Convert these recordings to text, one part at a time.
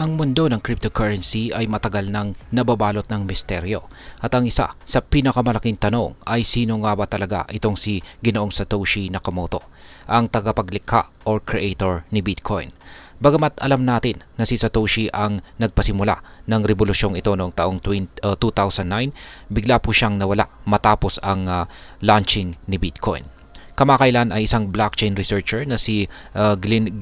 Ang mundo ng cryptocurrency ay matagal nang nababalot ng misteryo. At ang isa sa pinakamalaking tanong ay sino nga ba talaga itong si Ginoong Satoshi Nakamoto, ang tagapaglikha or creator ni Bitcoin. Bagamat alam natin na si Satoshi ang nagpasimula ng revolusyong ito noong taong 2009, bigla po siyang nawala matapos ang launching ni Bitcoin. Kamakailan ay isang blockchain researcher na si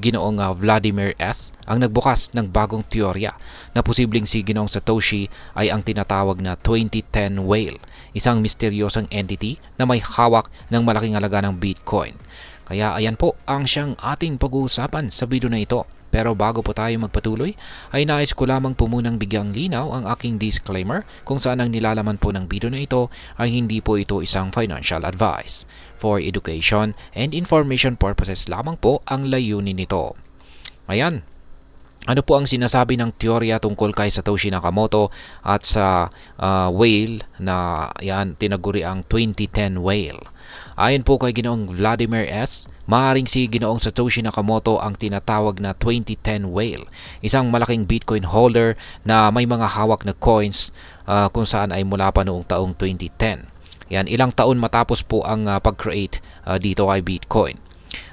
Ginoong Vladimir S. ang nagbukas ng bagong teorya na posibleng si Ginoong Satoshi ay ang tinatawag na 2010 whale, isang misteryosong entity na may hawak ng malaking halaga ng Bitcoin. Kaya ayan po ang siyang ating pag-uusapan sa video na ito. Pero bago po tayo magpatuloy, ay nais ko lamang po munang bigyang linaw ang aking disclaimer kung saan ang nilalaman po ng video na ito ay hindi po ito isang financial advice. For education and information purposes lamang po ang layunin nito. Ayan. Ano po ang sinasabi ng teorya tungkol kay Satoshi Nakamoto at sa whale na yan tinaguri ang 2010 whale? Ayon po kay Ginoong Vladimir S., maaaring si Ginoong Satoshi Nakamoto ang tinatawag na 2010 whale, isang malaking Bitcoin holder na may mga hawak na coins kung saan ay mula pa noong taong 2010. Yan, ilang taon matapos po ang pag-create dito kay Bitcoin.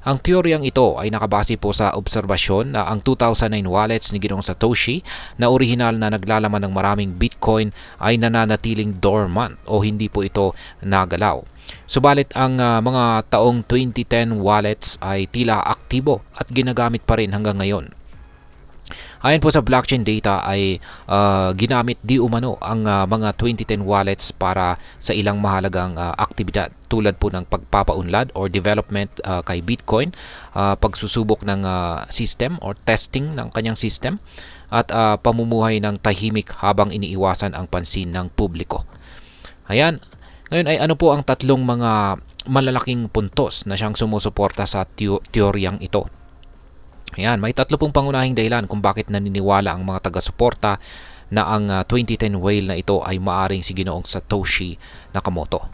Ang teoryang ito ay nakabase po sa obserbasyon na ang 2009 wallets ni Ginoong Satoshi na orihinal na naglalaman ng maraming Bitcoin ay nananatiling dormant o hindi po ito nagalaw. Subalit ang mga taong 2010 wallets ay tila aktibo at ginagamit pa rin hanggang ngayon. Ayon po sa blockchain data ay ginamit di umano ang mga 2010 wallets para sa ilang mahalagang aktibidad tulad po ng pagpapaunlad or development kay Bitcoin, pagsusubok ng system or testing ng kanyang system at pamumuhay ng tahimik habang iniiwasan ang pansin ng publiko. Ayan. Ngayon ay ano po ang tatlong mga malalaking puntos na siyang sumusuporta sa teoryang ito? Ayan, may tatlo pong pangunahing dahilan kung bakit naniniwala ang mga taga-suporta na ang 2010 whale na ito ay maaring si Ginoong Satoshi Nakamoto.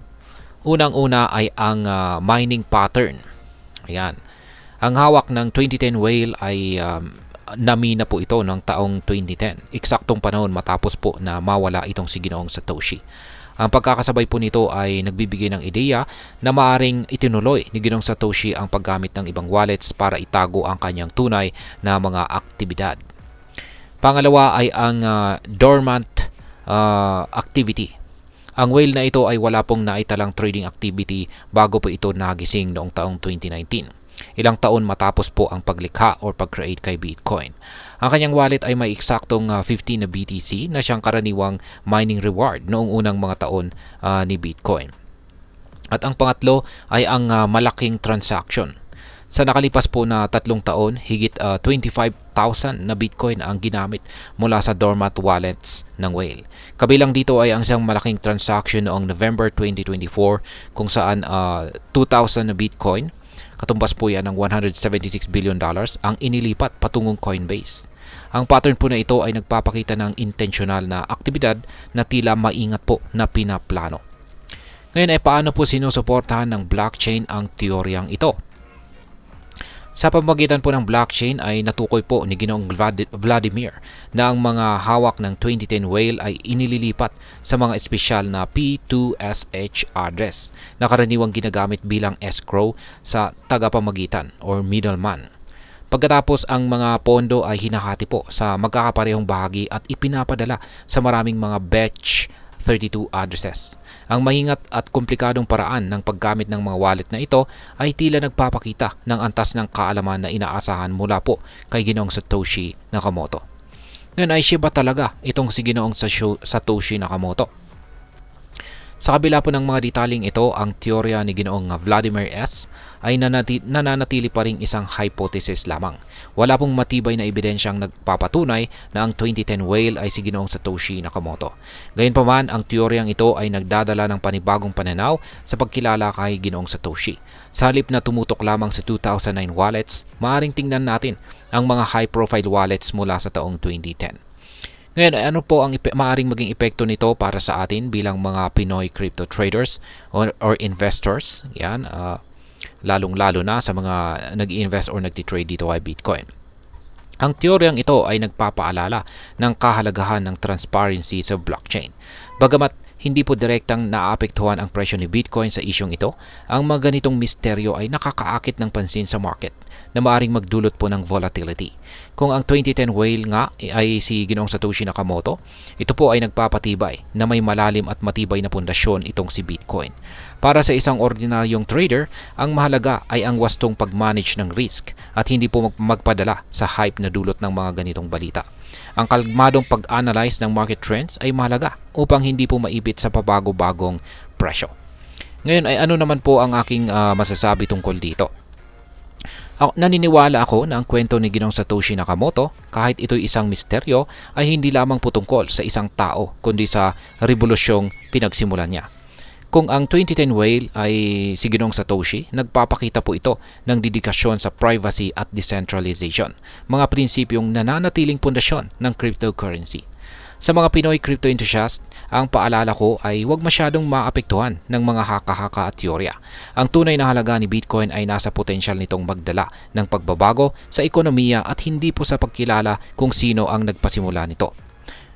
Unang-una ay ang mining pattern. Ayan. Ang hawak ng 2010 whale ay namina po ito ng taong 2010. Eksaktong panahon matapos po na mawala itong si Ginoong Satoshi. Ang pagkakasabay po nito ay nagbibigay ng ideya na maaring itinuloy ni Ginoong Satoshi ang paggamit ng ibang wallets para itago ang kanyang tunay na mga aktibidad. Pangalawa ay ang dormant activity. Ang whale na ito ay wala pong naitalang trading activity bago po ito nagising noong taong 2019. Ilang taon matapos po ang paglikha or pag-create kay Bitcoin. Ang kanyang wallet ay may eksaktong 15 na BTC na siyang karaniwang mining reward noong unang mga taon ni Bitcoin. At ang pangatlo ay ang malaking transaction. Sa nakalipas po na 3 taon, higit 25,000 na Bitcoin ang ginamit mula sa dormant wallets ng whale. Kabilang dito ay ang isang malaking transaction noong November 2024 kung saan 2,000 na Bitcoin, katumbas po yan ng $176 billion ang inilipat patungong Coinbase. Ang pattern po na ito ay nagpapakita ng intentional na aktibidad na tila maingat po na pinaplano. Ngayon ay paano po sinusuportahan ng blockchain ang teoryang ito? Sa pamamagitan po ng blockchain ay natukoy po ni Ginoong Vladimir na ang mga hawak ng 2010 whale ay inililipat sa mga espesyal na P2SH address na karaniwang ginagamit bilang escrow sa tagapamagitan or middleman. Pagkatapos ang mga pondo ay hinahati po sa magkakaparehong bahagi at ipinapadala sa maraming mga batch 32 addresses. Ang mahingat at komplikadong paraan ng paggamit ng mga wallet na ito ay tila nagpapakita ng antas ng kaalaman na inaasahan mula po kay Ginoong Satoshi Nakamoto. Ngayon ay siya ba talaga itong si Ginoong Satoshi Nakamoto? Sa kabila po ng mga detaleng ito, ang teorya ni Ginoong Vladimir S. ay nananatili pa ring isang hypothesis lamang. Wala pong matibay na ebidensyang nagpapatunay na ang 2010 whale ay si Ginoong Satoshi Nakamoto. Gayunpaman, ang teoryang ito ay nagdadala ng panibagong pananaw sa pagkilala kay Ginoong Satoshi. Sa halip na tumutok lamang sa 2009 wallets, maaaring tingnan natin ang mga high-profile wallets mula sa taong 2010. Ngayon, ano po ang maaaring maging epekto nito para sa atin bilang mga Pinoy crypto traders or investors? Yan, lalong-lalo na sa mga nag-i-invest or nagtitrade dito kay Bitcoin. Ang teoryang ito ay nagpapaalala ng kahalagahan ng transparency sa blockchain. Bagamat hindi po direktang naaapektuhan ang presyo ni Bitcoin sa isyong ito, ang mga ganitong misteryo ay nakakaakit ng pansin sa market na maaring magdulot po ng volatility. Kung ang 2010 whale nga ay si Ginoong Satoshi Nakamoto, ito po ay nagpapatibay na may malalim at matibay na pundasyon itong si Bitcoin. Para sa isang ordinaryong trader, ang mahalaga ay ang wastong pag-manage ng risk at hindi po magpadala sa hype na dulot ng mga ganitong balita. Ang kalmadong pag-analyze ng market trends ay mahalaga upang hindi po maipit sa pabago-bagong presyo. Ngayon ay ano naman po ang aking masasabi tungkol dito? Naniniwala ako na ang kwento ni Ginoong Satoshi Nakamoto, kahit ito'y isang misteryo, ay hindi lamang po tungkol sa isang tao kundi sa revolusyong pinagsimulan niya. Kung ang 2010 whale ay si Ginoong Satoshi, nagpapakita po ito ng dedikasyon sa privacy at decentralization, mga prinsipyong nananatiling pundasyon ng cryptocurrency. Sa mga Pinoy crypto enthusiast, ang paalala ko ay huwag masyadong maapektuhan ng mga haka-haka at teorya. Ang tunay na halaga ni Bitcoin ay nasa potensyal nitong magdala ng pagbabago sa ekonomiya at hindi po sa pagkilala kung sino ang nagpasimula nito.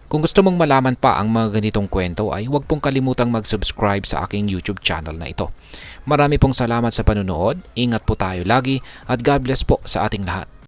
Kung gusto mong malaman pa ang mga ganitong kwento ay huwag pong kalimutang mag-subscribe sa aking YouTube channel na ito. Marami pong salamat sa panunood, ingat po tayo lagi at God bless po sa ating lahat.